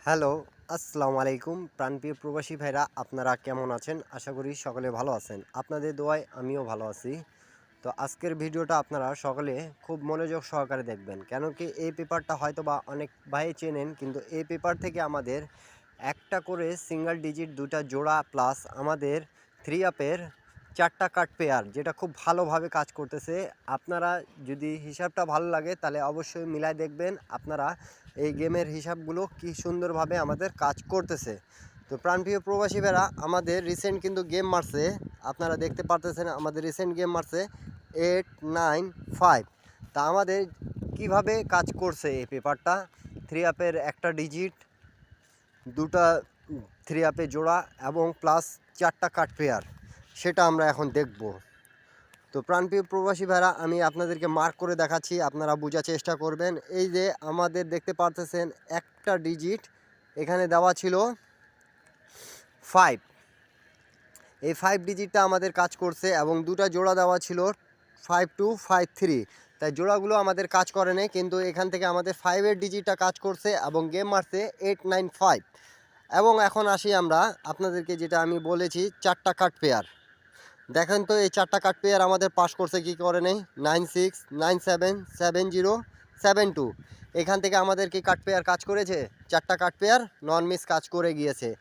Hello, আসসালামু আলাইকুম প্রাণপ্রিয় প্রবাসী ভাইরা আপনারা কেমন আছেন? আশা করি সকলে ভালো আছেন। আপনাদের দোয়ায় আমিও ভালো আছি। তো আজকের ভিডিওটা আপনারা সকলে খুব মনোযোগ সহকারে দেখবেন। কেন কি এই পেপারটা হয়তোবা অনেক ভাই চেনেন, কিন্তু এই পেপার থেকে আমাদের একটা করে সিঙ্গেল ডিজিট ২টা জোড়া প্লাস আমাদের 3 আপের 4টা কাট পেয়ার যেটা খুব ভালোভাবে কাজ করতেছে। আপনারা যদি হিসাবটা ভালো লাগে তাহলে অবশ্যই মিলায় দেখবেন আপনারা এই গেমের হিসাবগুলো কি সুন্দরভাবে আমাদের কাজ করতেছে। তো প্রাণপ্রিয় প্রবাসী ভাইরা আমাদের রিসেন্ট কিন্তু গেম মারছে, আপনারা দেখতে পারতেছেন আমাদের রিসেন্ট গেম মারছে 8, 9, 5। তা আমাদের কিভাবে কাজ করছে এই পেপারটা, 3 আপের একটা ডিজিট, 2টা 3 আপে জোড়া এবং প্লাস 4টা কাট পেয়ার, সেটা আমরা এখন দেখব। তো প্রাণপ্রিয় প্রবাসী ভাইরা আমি আপনাদেরকে মার্ক করে দেখাচ্ছি, আপনারা বোঝার চেষ্টা করবেন। এই যে আমাদের দেখতে পারতেছেন একটা ডিজিট এখানে দেওয়া ছিল 5, এই 5 ডিজিটটা আমাদের কাজ করছে এবং 2টা জোড়া দেওয়া ছিল 5 2 5 3। তাই জোড়াগুলো আমাদের কাজ করে নাই, কিন্তু এখান থেকে আমাদের 5-এর ডিজিটটা কাজ করছে এবং গেম মারছে 8 9 5। এবং এখন আসি আমরা আপনাদেরকে যেটা আমি বলেছি 4টা কাট পেয়ার। দেখেন তো এই 4টা কাট পেয়ার আমাদের পাস করছে কি করে নেই, 9 6 9 7 7 0 7 2। এখান থেকে আমাদের কি কাট পেয়ার কাজ করেছে? 4টা কাট পেয়ার নন মিস কাজ করে গিয়েছে।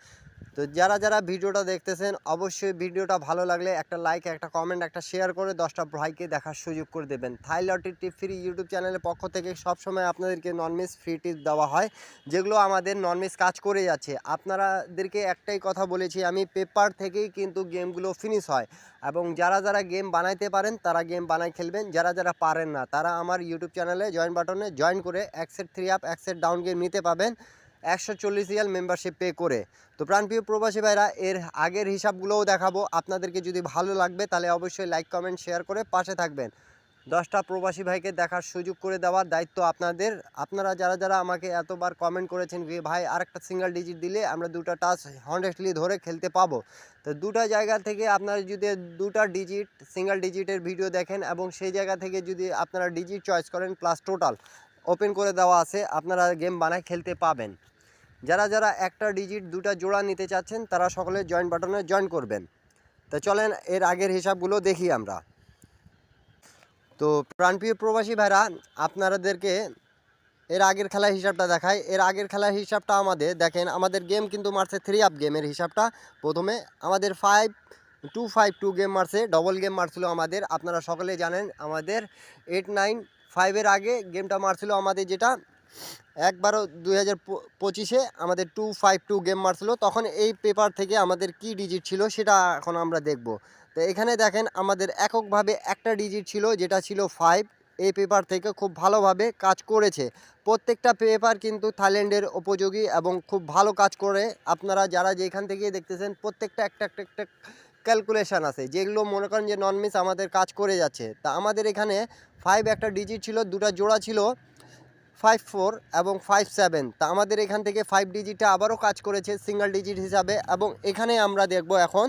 তো যারা যারা ভিডিওটা দেখতেছেন অবশ্যই ভিডিওটা ভালো লাগলে একটা লাইক, একটা কমেন্ট, একটা শেয়ার করে 10টা ভাইকে দেখার সুযোগ করে দেবেন। থাই লটারি টিপ ফ্রি ইউটিউব চ্যানেলের পক্ষ থেকে সবসময় আপনাদেরকে নন মিস ফ্রি টিপ দেওয়া হয়, যেগুলো আমাদের নন মিস কাজ করে যাচ্ছে। আপনাদেরকে একটাই কথা বলেছি আমি, পেপার থেকেই কিন্তু গেমগুলো ফিনিশ হয় এবং যারা যারা গেম বানাইতে পারেন তারা গেম বানাই খেলবেন, যারা যারা পারেন না তারা আমার ইউটিউব চ্যানেলে জয়েন বাটনে জয়েন করে এক সেট 3 আপ এক সেট ডাউন গেম নিতে পাবেন 140 রিয়াল মেম্বারশিপ পে করে। তো প্রাণপ্রিয় প্রবাসী ভাইরা এর আগের হিসাবগুলোও দেখাবো, আপনাদেরকে যদি ভালো লাগবে তাহলে অবশ্যই লাইক কমেন্ট শেয়ার করে পাশে থাকবেন। 10টা প্রবাসী ভাইকে দেখার সুযোগ করে দেওয়ার দায়িত্ব আপনাদের। আপনারা যারা যারা আমাকে এতবার কমেন্ট করেছেন যে ভাই আরেকটা সিঙ্গেল ডিজিট দিলে আমরা 2টা টাচ হনেস্টলি ধরে খেলতে পাবো, তো 2টা জায়গা থেকে আপনারা যদি 2টা ডিজিট সিঙ্গেল ডিজিটের ভিডিও দেখেন এবং সেই জায়গা থেকে যদি আপনারা ডিজিট চয়েস করেন প্লাস টোটাল ওপেন করে দেওয়া আছে, আপনারা গেম বানায় খেলতে পাবেন। যারা যারা একটা ডিজিট 2টা জোড়া নিতে চাচ্ছেন তারা সকলে জয়েন বাটনে জয়েন করবেন। তো চলেন এর আগের হিসাবগুলো দেখি আমরা। তো প্রাণপ্রিয় প্রবাসী ভাইরা আপনাদেরকে এর আগের খেলার হিসাবটা দেখাই। এর আগের খেলার হিসাবটা আমাদের দেখেন, আমাদের গেম কিন্তু মারছে 3 আপ গেমের হিসাবটা। প্রথমে আমাদের 5 2 5 2 গেম মারছে, ডবল গেম মারছিল আমাদের, আপনারা সকলেই জানেন। আমাদের 8 9 5-এর আগে গেমটা মারছিল আমাদের, যেটা 1/12/2025-এ আমাদের 252 গেম মারছিল। তখন এই পেপার থেকে আমাদের কি ডিজিট ছিল সেটা এখন আমরা দেখব। তো এখানে দেখেন আমাদের এককভাবে একটা ডিজিট ছিল যেটা ছিল 5, এই পেপার থেকে খুব ভালোভাবে কাজ করেছে। প্রত্যেকটা পেপার কিন্তু থাইল্যান্ডের উপযোগী এবং খুব ভালো কাজ করে। আপনারা যারা যেখান থেকে দেখতেছেন প্রত্যেকটা একটা একটা একটা ক্যালকুলেশান আছে, যেগুলো মনে করেন যে নন মিস আমাদের কাজ করে যাচ্ছে। তা আমাদের এখানে 5 একটা ডিজিট ছিল, 2টা জোড়া ছিল 5 4 এবং 5 7। তা আমাদের এখান থেকে 5 ডিজিটটা আবারও কাজ করেছে সিঙ্গেল ডিজিট হিসাবে। এবং এখানে আমরা দেখব এখন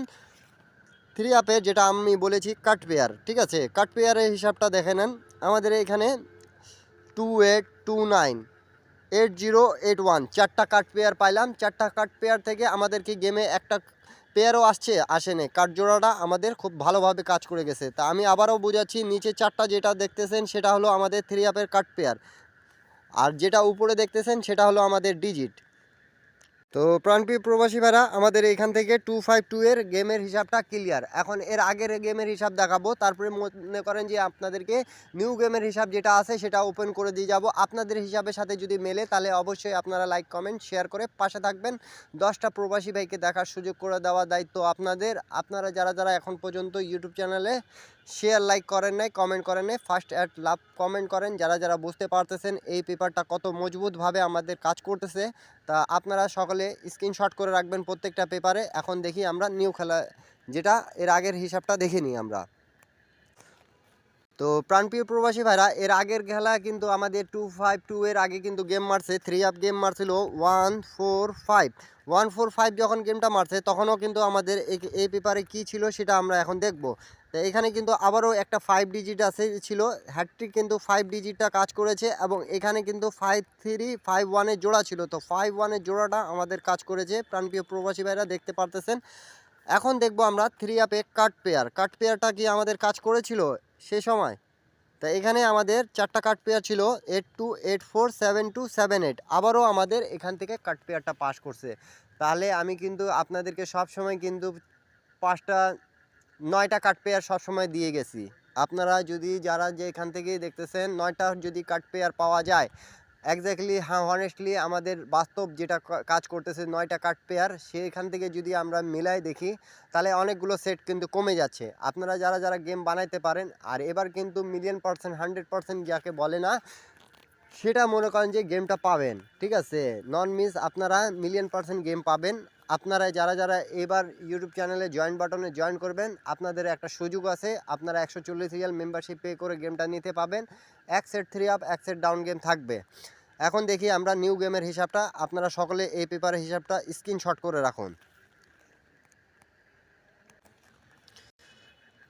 3 আপে যেটা আমি বলেছি কাট পেয়ার, ঠিক আছে, কাট পেয়ারের হিসাবটা দেখে নেন। আমাদের এখানে 2 8 2 9 8 0 8 1 4টা কাট পেয়ার পাইলাম। 4টা কাট পেয়ার থেকে আমাদের কি গেমে একটা পেয়ারও আসেনি, কাঠ জোড়াটা আমাদের খুব ভালোভাবে কাজ করে গেছে। তা আমি আবারও বোঝাচ্ছি, নিচে 4টা যেটা দেখতেছেন সেটা হলো আমাদের 3 আপের কাট পেয়ার, আর যেটা উপরে দেখতেছেন সেটা হলো আমাদের ডিজিট। তো প্রাণপ্রিয় প্রবাসী ভাইরা আমাদের এখান থেকে 252 এর গেমের হিসাবটা ক্লিয়ার। এখন এর আগের গেমের হিসাব দেখাবো, তারপরে মনে করেন যে আপনাদেরকে নিউ গেমের হিসাব যেটা আছে সেটা ওপেন করে দিয়ে যাব। আপনাদের হিসাবের সাথে যদি মেলে তাহলে অবশ্যই আপনারা লাইক কমেন্ট শেয়ার করে পাশে থাকবেন। 10টা প্রবাসী ভাইকে দেখার সুযোগ করে দেওয়ার দায়িত্ব আপনাদের। আপনারা যারা যারা এখন পর্যন্ত ইউটিউব চ্যানেলে শেয়ার লাইক করেন নাই, কমেন্ট করেন নাই, ফার্স্ট অ্যাড লাভ কমেন্ট করেন। যারা যারা বুঝতে পারতেছেন এই পেপারটা কত মজবুতভাবে আমাদের কাজ করতেছে, তা আপনারা সকলে স্ক্রিনশট করে রাখবেন প্রত্যেকটা পেপারে। এখন দেখি আমরা নিউ খেলা যেটা এর আগের হিসাবটা দেখে নিই আমরা। তো তো প্রাণপ্রিয় প্রবাসী ভাইরা, এর আগের খেলা কিন্তু আমাদের 252 এর আগে কিন্তু গেম মারছে, 3 আপ গেম মারছিল 145 যখন গেমটা মারছে তখনও কিন্তু আমাদের এই পেপারে কি ছিল সেটা আমরা এখন দেখব। তো এখানে কিন্তু আবারও একটা 5 ডিজিট আছে ছিল, হ্যাটট্রিক কিন্তু 5 ডিজিটটা কাজ করেছে এবং এখানে কিন্তু 5351 এর জোড়া ছিল। তো 51 এর জোড়াটা আমাদের কাজ করেছে প্রাণপ্রিয় প্রবাসী ভাইরা, দেখতে পারতেছেন। এখন দেখব আমরা 3 আপে কাট পেয়ারটা কি আমাদের কাজ করেছিল সে সময়। তা এখানে আমাদের 4টা কাট পেয়ার ছিল, 82 84 72 78। আবারও আমাদের এখান থেকে কাট পেয়ারটা পাস করছে। তাহলে আমি কিন্তু আপনাদেরকে সবসময় কিন্তু 9টা কাট পেয়ার সবসময় দিয়ে গেছি। আপনারা যদি যারা যে এখান থেকেই দেখতেছেন 9টা যদি কাট পেয়ার পাওয়া যায়, এক্স্যাক্টলি হ্যাঁ হনেস্টলি আমাদের বাস্তব যেটা কাজ করতেছে 9টা কাট পেয়ার, সেইখান থেকে যদি আমরা মিলাই দেখি তাহলে অনেকগুলো সেট কিন্তু কমে যাচ্ছে। আপনারা যারা যারা গেম বানাইতে পারেন, আর এবার কিন্তু মিলিয়ন পার্সেন্ট 100% যাকে বলে না সেটা মনে করেন যে গেমটা পাবেন, ঠিক আছে। নন মিস আপনারা মিলিয়ন পার্সেন্ট গেম পাবেন। আপনারা যারা যারা এবার ইউটিউব চ্যানেলে জয়েন বাটনে জয়েন করবেন, আপনাদের একটা সুযোগ আছে, আপনারা 140 রিয়াল মেম্বারশিপ পে করে গেমটা নিতে পাবেন। এক সেট 3 আপ, এক সেট ডাউন গেম থাকবে। এখন দেখি আমরা নিউ গেমের হিসাবটা, আপনারা সকলে এই পেপারের হিসাবটা স্ক্রিনশট করে রাখুন।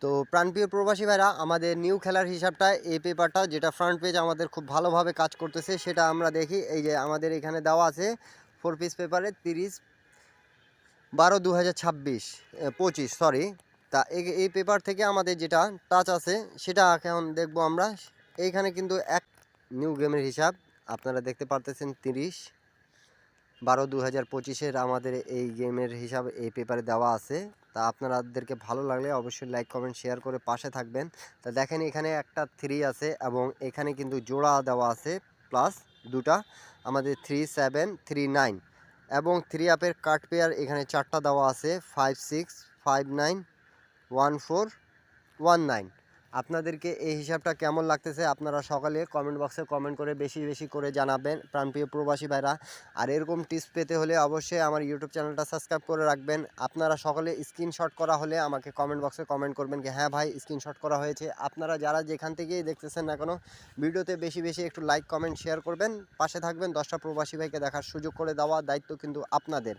তো প্রাণপ্রিয় প্রবাসী ভাইরা, আমাদের নিউ খেলার হিসাবটা এই পেপারটা যেটা ফ্রন্ট পেজ আমাদের খুব ভালোভাবে কাজ করতেছে সেটা আমরা দেখি। এই যে আমাদের এখানে দেওয়া আছে 4 পিস পেপারে 30/12/2025 সরি। তা এই পেপার থেকে আমাদের যেটা টাচ আছে সেটা এখন দেখব আমরা। এইখানে কিন্তু এক নিউ গেমের হিসাব আপনারা দেখতে পারতেছেন, 30/12/2025 আমাদের এই গেমের হিসাব এই পেপারে দেওয়া আছে। তা আপনাদেরকে ভালো লাগলে অবশ্যই লাইক কমেন্ট শেয়ার করে পাশে থাকবেন। তা দেখেন এখানে একটা 3 আছে এবং এখানে কিন্তু জোড়া দেওয়া আছে প্লাস দুটা, আমাদের 3739 এবং 3 আপের কাট পেয়ার এখানে 4টা দেওয়া আছে 56 59 1419। আপনাদেরকে এই হিসাবটা কেমন লাগতেছে আপনারা সকালে কমেন্ট বক্সে কমেন্ট করে বেশি বেশি করে জানাবেন প্রাণপ্রিয় প্রবাসী ভাইরা। আর এরকম টিপস পেতে হলে অবশ্যই আমার ইউটিউব চ্যানেলটা সাবস্ক্রাইব করে রাখবেন। আপনারা সকলে স্ক্রিনশট করা হলে আমাকে কমেন্ট বক্সে কমেন্ট করবেন কি হ্যাঁ ভাই স্ক্রিনশট করা হয়েছে। আপনারা যারা যেখান থেকেই দেখতেছেন না কেন ভিডিওতে বেশি বেশি একটু লাইক কমেন্ট শেয়ার করবেন, পাশে থাকবেন। 10টা প্রবাসী ভাইকে দেখার সুযোগ করে দেওয়া দায়িত্ব কিন্তু আপনাদের।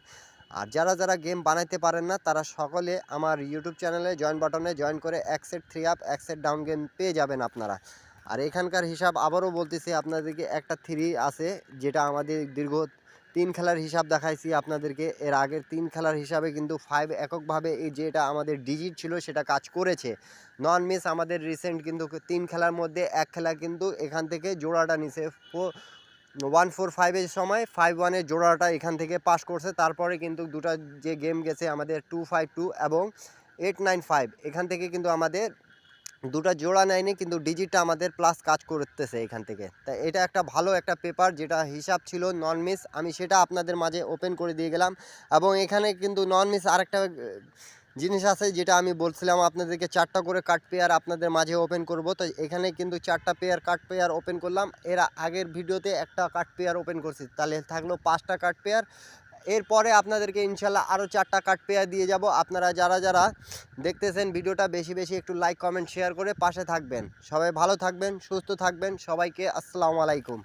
আর যারা যারা গেম বানাইতে পারেন না তারা সকলে আমার ইউটিউব চ্যানেলে জয়েন বাটনে জয়েন করে এক সেট 3 আপ, এক সেট ডাউন গেম পেয়ে যাবেন আপনারা। আর এখানকার হিসাব আবারও বলতেছি আপনাদেরকে, একটা 3 আছে যেটা আমাদের দীর্ঘ 3 খেলার হিসাব দেখাইছি আপনাদেরকে। এর আগের 3 খেলার হিসাবে কিন্তু 5 এককভাবে এই যেটা আমাদের ডিজিট ছিল সেটা কাজ করেছে। নন মিস আমাদের রিসেন্ট কিন্তু 3 খেলার মধ্যে এক খেলা কিন্তু এখান থেকে জোড়াটা নিছে 145 এর সময় 51 এর জোড়াটা এখান থেকে পাস করছে। তারপরে কিন্তু দুটা যে গেম গেছে আমাদের 252 এবং 895, এখান থেকে কিন্তু আমাদের দুটা জোড়া নেয়নি কিন্তু ডিজিটটা আমাদের প্লাস কাজ করতেছে এখান থেকে। তাই এটা একটা ভালো একটা পেপার যেটা হিসাব ছিল নন মিস, আমি সেটা আপনাদের মাঝে ওপেন করে দিয়ে গেলাম। এবং এখানে কিন্তু নন মিস আরেকটা জিনিস আছে যেটা আমি বলছিলাম আপনাদেরকে, 4টা করে কাট পেয়ার আপনাদের মাঝে ওপেন করব। তো এখানে কিন্তু 4টা কাট পেয়ার ওপেন করলাম। এর আগের ভিডিওতে একটা কাট পেয়ার ওপেন করছি, তাহলে থাকলো 5টা কাট পেয়ার। এরপরে আপনাদেরকে ইনশাল্লাহ আরও 4টা কাট পেয়ার দিয়ে যাব। আপনারা যারা যারা দেখতেছেন ভিডিওটা বেশি বেশি একটু লাইক কমেন্ট শেয়ার করে পাশে থাকবেন। সবাই ভালো থাকবেন, সুস্থ থাকবেন, সবাইকে আসসালামু আলাইকুম।